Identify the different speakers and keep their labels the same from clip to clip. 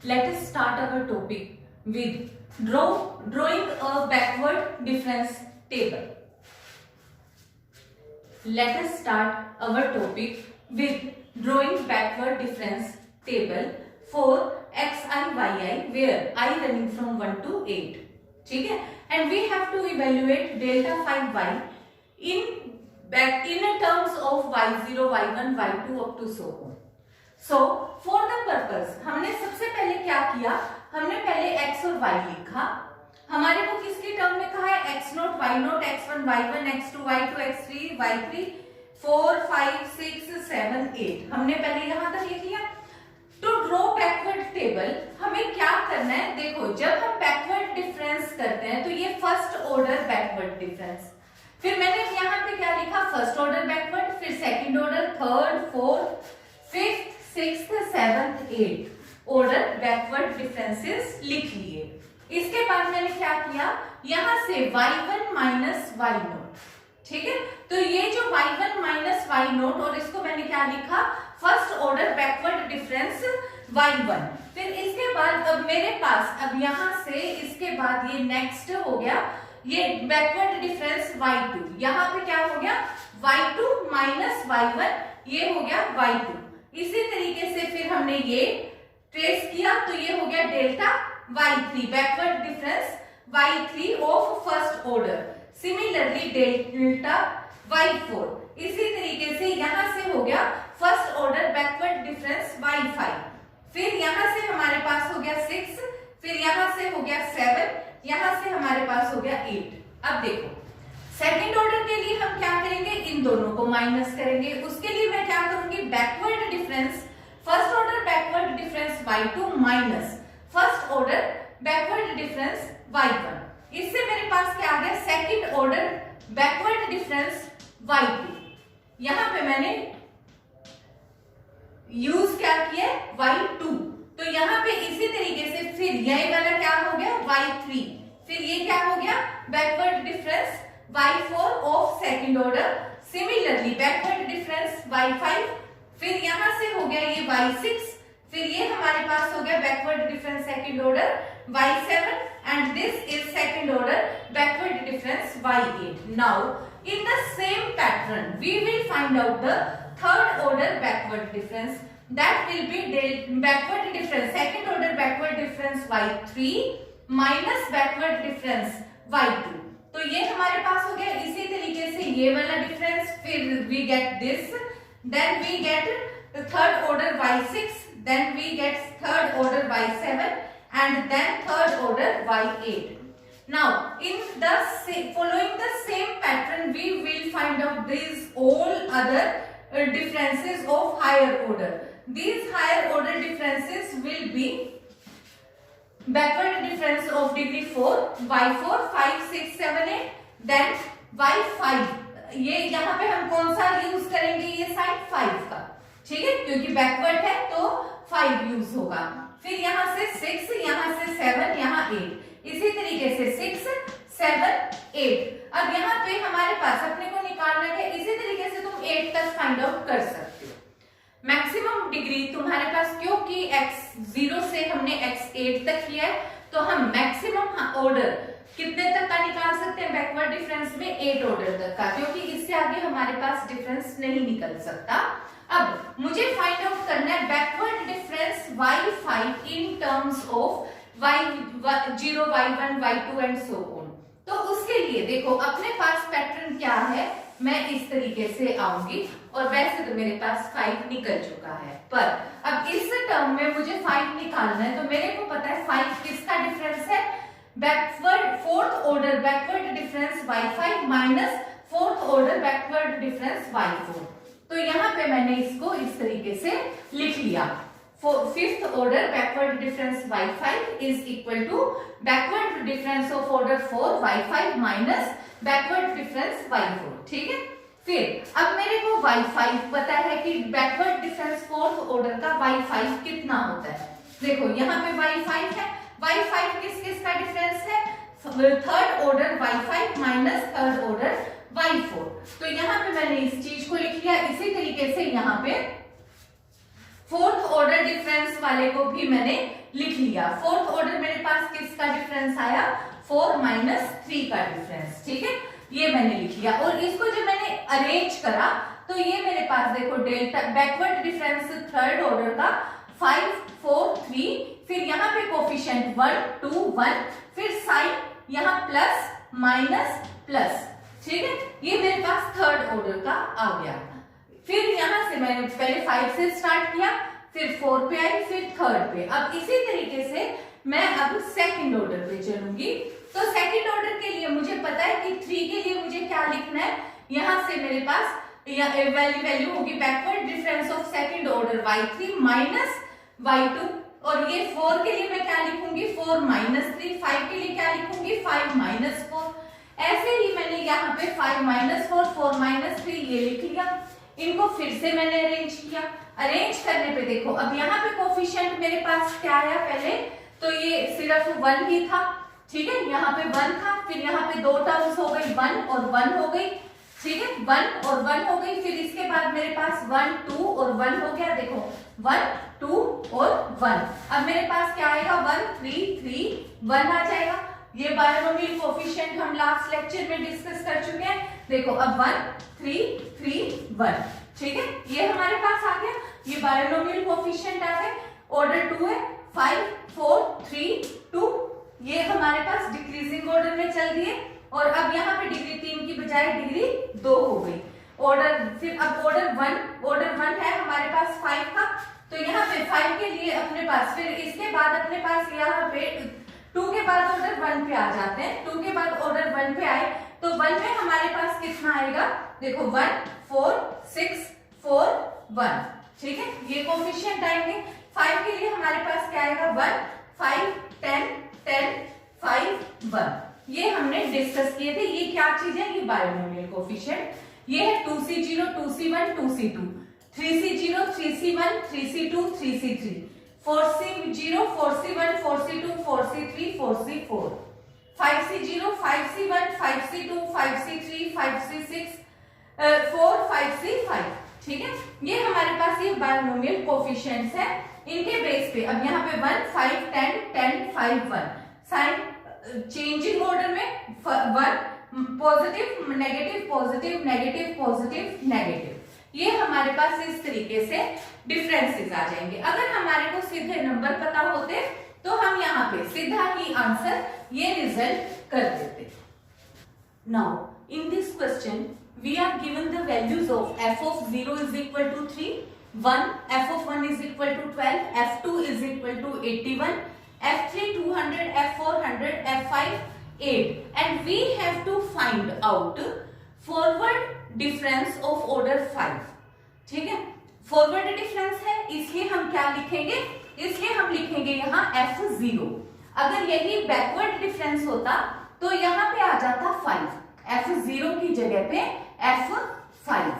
Speaker 1: Let us start our topic with drawing a backward difference table. Let us start our topic with drawing backward difference table for xi yi where I running from 1 to 8. ठीक है, and we have to evaluate delta phi y in terms of y0, y1, y2 up to so on. So for the purpose हमने सबसे पहले क्या किया, हमने पहले x और y लिखा. हमारे को किसकी टर्म में कहा है x note, y note, x1, y1, x2, y2, x3, y3, 4, 5, 6, 7, 8 हमने पहले यहां तक लिख लिया. टू ड्रॉ बैकवर्ड टेबल हमें क्या करना है, देखो जब हम बैकवर्ड डिफरेंस करते हैं तो ये फर्स्ट ऑर्डर बैकवर्ड डिफरेंस, फिर मैंने यहाँ पे क्या लिखा, फर्स्ट ऑर्डर बैकवर्ड, फिर second order, third, fourth, fifth, sixth, seventh, eighth order backward differences लिख लिए. इसके बाद मैंने क्या किया, यहां से y1 माइनस y नोट, ठीक है, तो ये जो y1 माइनस y नोट और इसको मैंने क्या लिखा, first order backward difference y1. फिर इसके बाद अब मेरे पास अब यहां से इसके बाद ये नेक्स्ट हो गया ये बैकवर्ड डिफरेंस y2. यहां पे क्या हो गया, y2 माइनस y1, ये हो गया y2. इसी तरीके से फिर हमने ये ट्रेस किया तो ये हो गया delta y3 backward difference y3 of first order. Similarly delta y4, इसी तरीके से यहां से हो गया first order backward difference y5. फिर यहां से हमारे पास हो गया 6, फिर यहां से हो गया 7, यहां से हमारे पास हो गया 8. अब देखो सेकंड ऑर्डर के लिए हम क्या करेंगे, इन दोनों को माइनस करेंगे. उसके लिए मैं क्या करूंगी, backward difference first order backward difference y2 minus first order backward difference y1. इससे मेरे पास क्या आ गया, second order backward difference y2. यहां पे मैंने यूज क्या किया, y2, तो यहां पे इसी तरीके से फिर यही वाला क्या हो गया y3, फिर ये क्या हो गया backward difference y4 of second order. Similarly backward difference y5, फिर यहां से हो गया ये y6, फिर ये हमारे पास हो गया backward difference second order y7 and this is second order backward difference y8. Now in the same pattern we will find out the third order backward difference, that will be backward difference second order backward difference y3 minus backward difference y2. तो ये हमारे पास हो गया. इसी तरीके से ये वाला डिफरेंस, फिर we get this, then we get the third order y6, then we get third order y7 and then third order y8. Now in the following the same pattern we will find out these all other differences of higher order. These higher order differences will be backward difference of degree 4, y4, 5, 6, 7, 8, then y5. ये यहाँ पे हम कौन सा use करेंगे, ये sign 5 का, ठीक है, क्योंकि बैकवर्ड है तो 5 यूज होगा. फिर यहाँ से 6, यहाँ से 7, यहाँ 8, इसी तरीके से 6, 7, 8. अब यहाँ पे हमारे पास अपने को निकालना है, इसी तरीके से तुम 8 तक फाइंड आउट कर सकते हो. मैक्सिमम डिग्री तुम्हारे पास, क्योंकि x0 से हमने x8 तक किया है तो हम मैक्सिमम ऑर्डर कितने तक का निकाल सकते हैं बैकवर्ड डिफरेंस में, 8 ऑर्डर तक का, क्योंकि इससे आगे हमारे पास डिफरेंस नहीं निकल सकता. अब मुझे फाइंड आउट करना है backward difference y5 in terms of y0, y1, y2 and so on. तो उसके लिए देखो अपने पास पैटर्न क्या है, मैं इस तरीके से आऊंगी और वैसे तो मेरे पास 5 निकल चुका है, पर अब इस टर्म में मुझे 5 निकालना है. तो मेरे को पता है 5 किसका डिफरेंस है, backward fourth order backward difference y5 minus fourth order backward difference y4. तो यहाँ पे मैंने इसको इस तरीके से लिख लिया. Fifth order backward difference y5 is equal to backward difference of order 4 y5 minus backward difference y4, ठीक है. फिर अब मेरे को y5 पता है कि बैकवर्ड डिफरेंस फोर्थ ऑर्डर का y5 कितना होता है. देखो यहाँ पे y5 है, y5 किस किस का डिफरेंस है, third order y5 minus third order y4. तो यहाँ पे मैंने इस चीज को लिख लिया. इसी तरीके से यहाँ पे फोर्थ ऑर्डर डिफरेंस वाले को भी मैंने लिख लिया। फोर्थ ऑर्डर मेरे पास किसका डिफरेंस आया, 4 माइनस 3 का डिफरेंस, ठीक है, ये मैंने लिख लिया। और इसको जब मैंने अरेंज करा तो ये मेरे पास देखो delta backward difference third order का 5 4 3, फिर यहाँ पे कोफिशिएंट 1 2 1, फिर साइन यहाँ प्लस माइनस प्लस, ठीक है, ये मेरे पास थर्ड ऑर्डर का आ गया। फिर यहाँ से मैंने पहले 5 से स्टार्ट किया, फिर 4 पे आई, फिर थर्ड पे। अब इसी तरीके से मैं अब सेकंड ऑर्डर पे चलूंगी। तो सेकंड ऑर्डर के लिए मुझे पता है कि 3 के लिए मुझे क्या लिखना है, यहाँ से मेरे पास वैल्यू होगी backward difference of second order y3 minus y2, और ये 4 के लिए मैं क्या लिखूंगी 4 माइनस 3, 5 के लिए क्या लिखूंगी 5 माइनस 4। ऐसे ही मैंने यहाँ पे 5 माइनस 4 4 माइनस 3 ये लिख लिया। इनको फिर से मैंने अरेंज किया। अरेंज करने पे देखो अब यहाँ पे कोफिशिएंट मेरे पास क्या आया, पहले तो ये सिर्फ 1 ही था, ठीक है, यहाँ पे 1 था, फिर यहाँ पे 2 टर्म्स हो गई 1 और 1 हो गई, ठीक है, 1 और 1 हो गई। फिर इसके बाद मेरे पास 1 2 और 1 हो गया, देखो 1 2 और 1। अब मेरे पास क्या आएगा 1 3 3 1 आ जाएगा। ये बायनोमियल कोफिशिएंट हम लास्ट लेक्चर में डिस्कस कर चुके हैं। देखो अब 1 3 3 1, ठीक है, ये हमारे पास आ गया, ये बायनोमियल कोफिशिएंट आ गए। ऑर्डर 2 है 5 4 3 2, ये हमारे पास डिक्रीजिंग ऑर्डर में चल दिए। और अब यहाँ पे डिग्री 3 की बजाय डिग्री 2 हो गई। ऑर्डर फिर अब ऑर्डर 1 है हमारे पास 5 का, तो यहाँ पे 5 के लिए अपने पास, फिर इसके बाद अपने पास यहाँ पे 2 के बाद ऑर्डर 1 पे आ जाते हैं। 2 के बाद ऑर्डर 1 पे आए तो 1 में हमारे पास कितना आएगा, देखो 1 4 6 4 1, ठीक है, ये कोफिशिएंट आएंगे। 5 के लिए हमारे पास क्या आएगा 1 5 10 10 5 1, ये हमने डिस्कस किए थे। ये क्या चीज है, ये बायनोमियल कोफिशिएंट। ये है 2c0 2c1 2c2, 3c0 3c1 3c2 3c3, 4c0 4c1 4c2 4c3 4c4, 5c0 5c1 5c2 5c3 5c6 4 5c5, ठीक है, ये हमारे पास ये बायनोमियल कोफिशिएंट्स है। इनके बेस पे अब यहाँ पे 1 5 10 10 5 1, साइन चेंजिंग ऑर्डर में 1 positive negative positive negative positive negative, ये हमारे पास इस तरीके से डिफरेंसेस आ जाएंगे। अगर हमारे को सीधे नंबर पता होते तो हम यहाँ पे सीधा ही आंसर ये रिजल्ट कर देते। Now in this question we are given the values of f of 0 is equal to 3, 1 f of 1 is equal to 12, f2 is equal to 81, f3 200, f4 100, f5 8, and we have to find out forward difference of order 5, ठीक है, forward difference है इसलिए हम क्या लिखेंगे, इसलिए हम लिखेंगे यहाँ f0। अगर यही बैकवर्ड डिफरेंस होता तो यहाँ पे आ जाता 5, f0 की जगह पे f5,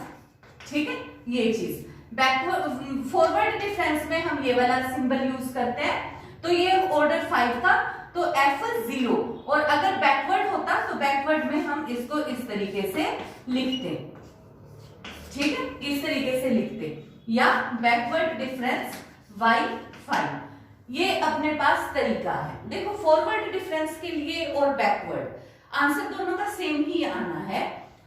Speaker 1: ठीक है, ये चीज बैकवर्ड फॉरवर्ड डिफरेंस में हम ये वाला सिंबल यूज करते हैं। तो ये ऑर्डर 5 का तो f0, और अगर बैकवर्ड होता तो बैकवर्ड में हम इसको इस तरीके से लिखते, ठीक है, इस तरीके से लिखते, या बैकवर्ड डिफरेंस y5, ये अपने पास तरीका है। देखो फॉरवर्ड डिफरेंस के लिए और बैकवर्ड आंसर दोनों का सेम ही आना है।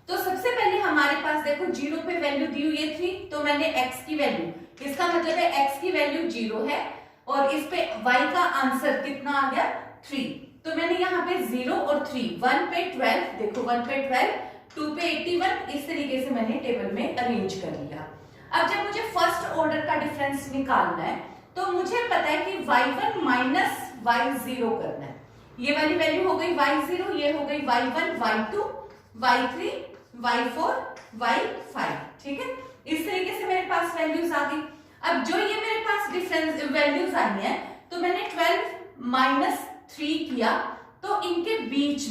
Speaker 1: तो सबसे पहले हमारे पास देखो 0 पे वैल्यू दी हुई है 3, तो मैंने x की वैल्यू, इसका मतलब है x की वैल्यू 0 है और इस पे y का आंसर कितना आ गया 3, तो मैंने यहाँ पे 0 और 3, 1 पे 12, देखो 1 पे 12, 2 पे 81, इस तरीके से मैंने टेबल में अरेंज कर लिया। अब जब मुझे फर्स्ट ऑर्डर का डिफरेंस निकालना है तो मुझे पता है कि y1 माइनस y0 करना है। ये वाली वैल्यू हो गई y0, ये हो गई y1 y2 y3 y4 y5, ठीक है, इस तरीके से मेरे पास वैल्यूज आ गई। अब जो ये मेरे पास डिफरेंस वैल्यूज आई हैं तो मैंने 12 माइनस 3 किया, तो इनके बीच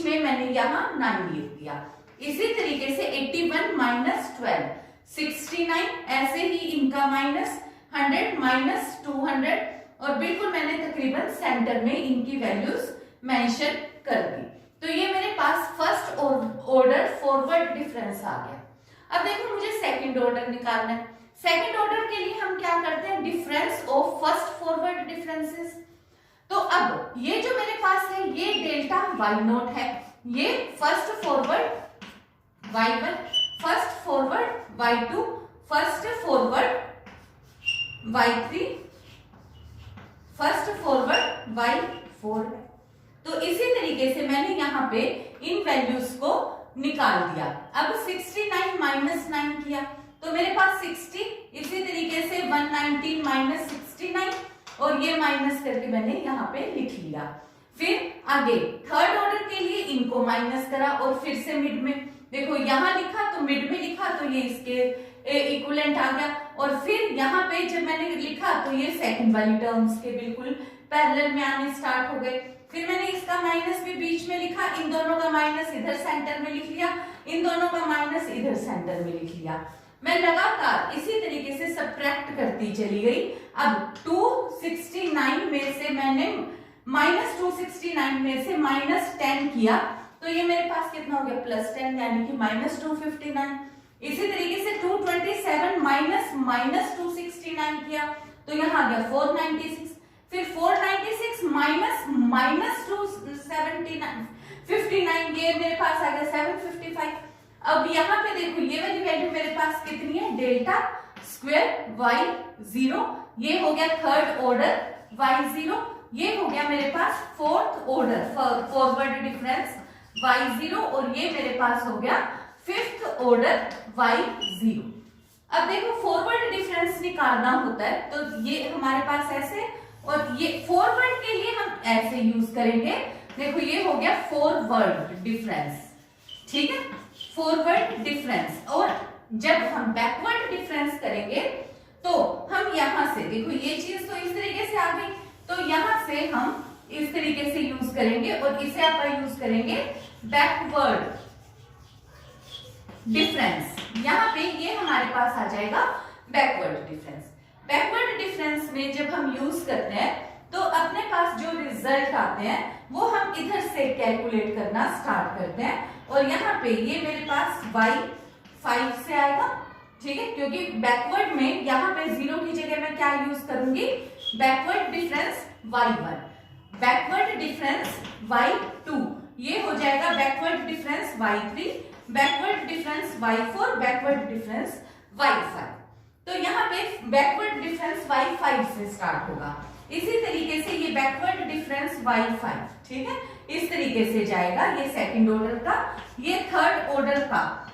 Speaker 1: में मैंने यहाँ 9 लिख दिया। इसी तरीके से 81 माइनस 12 69, ऐसे ही इनका माइनस 100 माइनस 200, और बिल्कुल मैंने तकरीबन सेंटर में इनकी वैल्यूज मेंशन कर दी। तो ये मेरे पास फर्स्ट ऑर्डर फॉरवर्ड डिफरेंस आ गया। अब देखो मुझे सेकंड ऑर्डर निकालना है। सेकंड ऑर्डर के लिए हम क्या करते हैं, difference of first forward differences. तो अब ये जो मेरे पास है ये डेल्टा y0 है, ये first forward y1, first forward y2, first forward y3, first forward y4 है। तो इसी तरीके से मैंने यहाँ पे इन वैल्यूज को निकाल दिया। अब 69 माइनस 9 किया तो मेरे पास 60, इसी तरीके से 119 माइनस 69 और ये माइनस करके मैंने यहाँ पे लिख लिया। फिर आगे थर्ड ऑर्डर के लिए इनको माइनस करा और फिर से मिड में, देखो यहाँ लिखा तो मिड में लिखा तो ये इसके इक्विवेलेंट आ गया, और फिर यहाँ पे जब मैंने लिखा तो ये सेकंड वाली टर्म्स के बिल्कुल पैरेलल में आने स्टार्ट हो गए। फिर मैंने इसका माइनस भी बीच में लिखा, इन दोनों का माइनस इधर सेंटर में लिख लिया, इन दोनों का माइनस इधर सेंटर में लिख लिया। मैं लगातार इसी तरीके से सब्ट्रैक्ट करती चली गई। अब 269 में से मैंने माइनस 269 में से माइनस 10 किया तो ये मेरे पास कितना हो गया, प्लस 10, यानी कि माइनस 259। इसी तरीके से 227 माइनस माइनस 269 किया तो यहाँ आ गया 496। फिर 496 माइनस माइनस 259 ये मेरे पास आ गया 755। अब यहाँ पे देखो ये वाली वैल्यू मेरे पास कितनी है, डेल्टा स्क्वायर y0, ये हो गया थर्ड ऑर्डर y0, ये हो गया मेरे पास fourth order forward difference y0 और ये मेरे पास हो गया फिफ्थ ऑर्डर y0। अब देखो फॉरवर्ड डिफरेंस निकालना होता है तो ये हमारे पास ऐसे, और ये फॉरवर्ड के लिए हम ऐसे यूज करेंगे। देखो ये हो गया फॉरवर्ड डिफरेंस, ठीक है, फॉरवर्ड डिफरेंस। और जब हम बैकवर्ड डिफरेंस करेंगे तो हम यहां से, देखो ये चीज तो इस तरीके से आ गई, तो यहां से हम इस तरीके से यूज करेंगे और इसे आप यूज करेंगे बैकवर्ड डिफरेंस। यहाँ पे ये हमारे पास आ जाएगा बैकवर्ड डिफरेंस। बैकवर्ड डिफरेंस में जब हम यूज करते हैं तो अपने पास जो रिजल्ट आते हैं वो हम इधर से कैलकुलेट करना स्टार्ट करते हैं, और यहाँ पे ये मेरे पास y5 से आएगा, ठीक है, क्योंकि बैकवर्ड में यहाँ पे 0 की जगह मैं क्या यूज करूंगी, backward difference y1, backward difference y2, ये हो जाएगा backward difference y3, backward difference y4, backward difference y5। तो यहाँ पे बैकवर्ड डिफरेंस y5 से स्टार्ट होगा। इसी तरीके से ये बैकवर्ड डिफरेंस y5, ठीक है, इस तरीके से जाएगा, ये सेकंड ऑर्डर का, ये थर्ड ऑर्डर का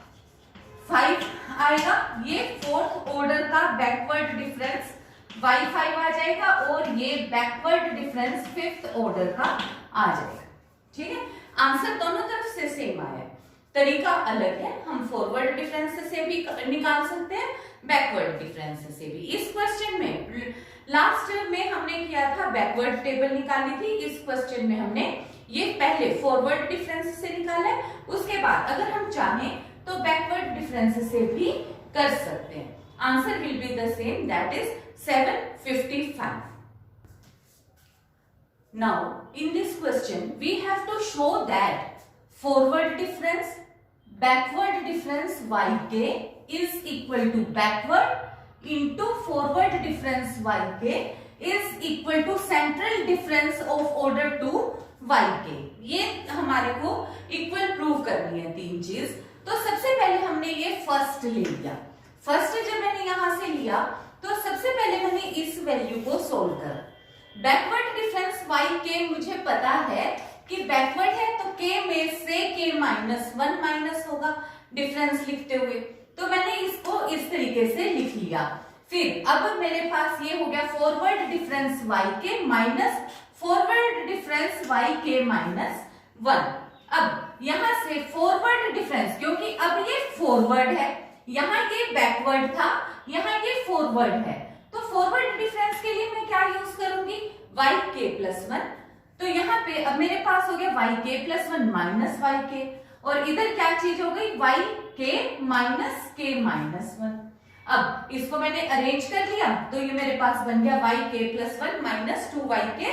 Speaker 1: 5 आएगा, ये फोर्थ ऑर्डर का बैकवर्ड डिफरेंस y5 आ जाएगा, और ये बैकवर्ड डिफरेंस फिफ्थ ऑर्डर का आ जाएगा, ठीक है। आंसर दोनों तरफ से सेम आया, तरीका अलग है, हम फॉरवर्ड डिफरेंस से भी निकाल सकते हैं, बैकवर्ड डिफरेंस से भी। इस क्वेश्चन में लास्ट में हमने किया था बैकवर्ड टेबल निकाली थी, इस क्वेश्चन में हमने ये पहले फॉरवर्ड डिफरेंस से निकाला है, उसके बाद अगर हम चाहें तो बैकवर्ड डिफरेंस से भी कर सकते हैं। Answer will be the same, that is 755। Now in this question we have to show that forward difference, backward difference yk is equal to backward into forward difference yk is equal to central difference of order 2 yk। ये हमारे को equal prove करनी है तीन चीज। तो सबसे पहले हमने ये फर्स्ट ले लिया, फर्स्ट जब मैंने यहां से लिया तो सबसे पहले मैंने इस वैल्यू को सोल्व करा। बैकवर्ड डिफरेंस yk मुझे पता है कि बैकवर्ड है तो k में से k माइनस 1 माइनस होगा डिफरेंस लिखते हुए, तो मैंने इसको इस तरीके से लिख लिया। फिर अब मेरे पास ये हो गया forward difference yk minus forward difference yk minus 1। अब यहां से फॉरवर्ड डिफरेंस, क्योंकि अब ये फॉरवर्ड है, यहाँ ये बैकवर्ड था, यहाँ ये फॉरवर्ड है, तो फॉरवर्ड डिफरेंस के लिए मैं क्या यूज करूंगी, yk प्लस 1। तो यहाँ पे अब मेरे पास हो गया yk प्लस 1 माइनस yk, और इधर क्या चीज हो गई, yk माइनस k माइनस 1। अब इसको मैंने अरेंज कर लिया तो ये मेरे पास बन गया yk plus 1 minus 2yk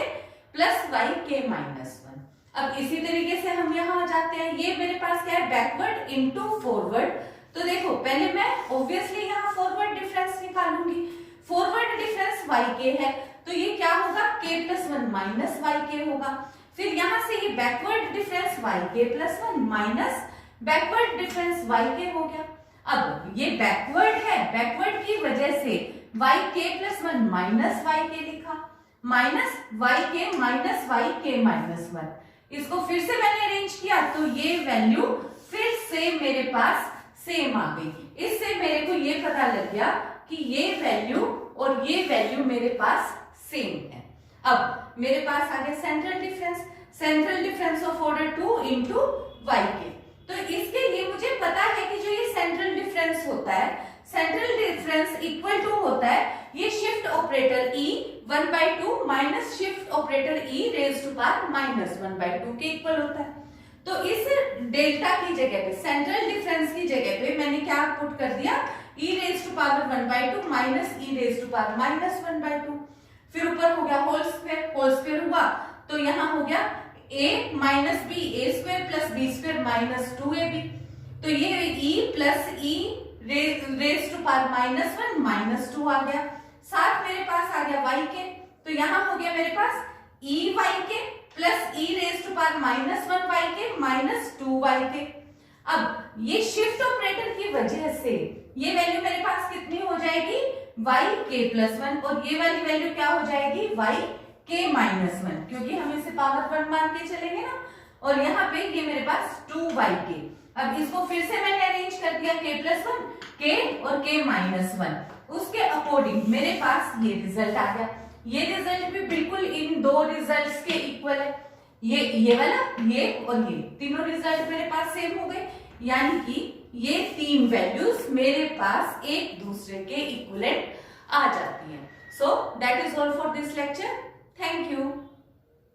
Speaker 1: plus yk minus 1। अब इसी तरीके से हम यहाँ आ जाते हैं, ये मेरे पास क्या है, बैकवर्ड इंटू फॉरवर्ड, तो देखो पहले मैं ऑब्वियसली यहाँ फॉरवर्ड डिफरेंस निकालूंगी। फॉरवर्ड डिफरेंस yk है तो ये क्या होगा, k प्लस 1 माइनस yk होगा। फिर यहाँ से ये backward difference yk plus 1 minus backward difference yk हो गया। अब ये बैकवर्ड है, बैकवर्ड की वजह से yk प्लस 1 माइनस yk लिखा, minus yk minus yk minus 1। इसको फिर से मैंने अरेंज किया तो ये वैल्यू फिर से मेरे पास सेम आ गई। इससे मेरे को ये पता लग गया कि ये वैल्यू और ये वैल्यू मेरे पास सेम है। अब मेरे पास आ गया central difference, central difference of order 2 into yk। तो इसके लिए मुझे पता है कि जो ये सेंट्रल डिफरेंस होता है, सेंट्रल डिफरेंस इक्वल टू होता है ये shift operator e 1/2 minus shift operator e raise to power minus 1/2 के इक्वल होता है। तो इस डेल्टा की जगह पे, सेंट्रल डिफरेंस की जगह पे मैंने क्या पुट कर दिया, e raise to power 1/2 minus e raise to power minus 1/2। फिर ऊपर हो गया होल स्क्वायर हुआ तो यहाँ हो गया a minus b a square plus b square minus 2ab। तो ये e plus e raise to power minus 1 minus 2 आ गया। साथ मेरे पास आ गया yk, तो यहाँ हो गया मेरे पास e yk plus e raise to power minus 1 yk minus 2 yk। अब ये शिफ्ट ऑपरेटर की वजह से ये वैल्यू मेरे पास कितनी हो जाएगी, yk प्लस 1, और ये वाली वैल्यू क्या हो जाएगी, yk माइनस 1, क्योंकि हम इसे पावर 1 मान के चलेंगे ना। और यहाँ पे ये मेरे पास 2yk। अब इसको फिर से मैंने अरेंज कर दिया k प्लस 1, k और k माइनस 1, उसके अकॉर्डिंग मेरे पास ये रिजल्ट आ गया। ये रिजल्ट भी बिल्कुल इन दो रिजल्ट्स के इक्वल है, ये वाला, ये और ये तीनों रिजल्ट मेरे पास सेम हो गए, यानी कि ये तीन वैल्यूज मेरे पास एक दूसरे के इक्विवेलेंट आ जाती हैं। So that is all for this lecture. Thank you.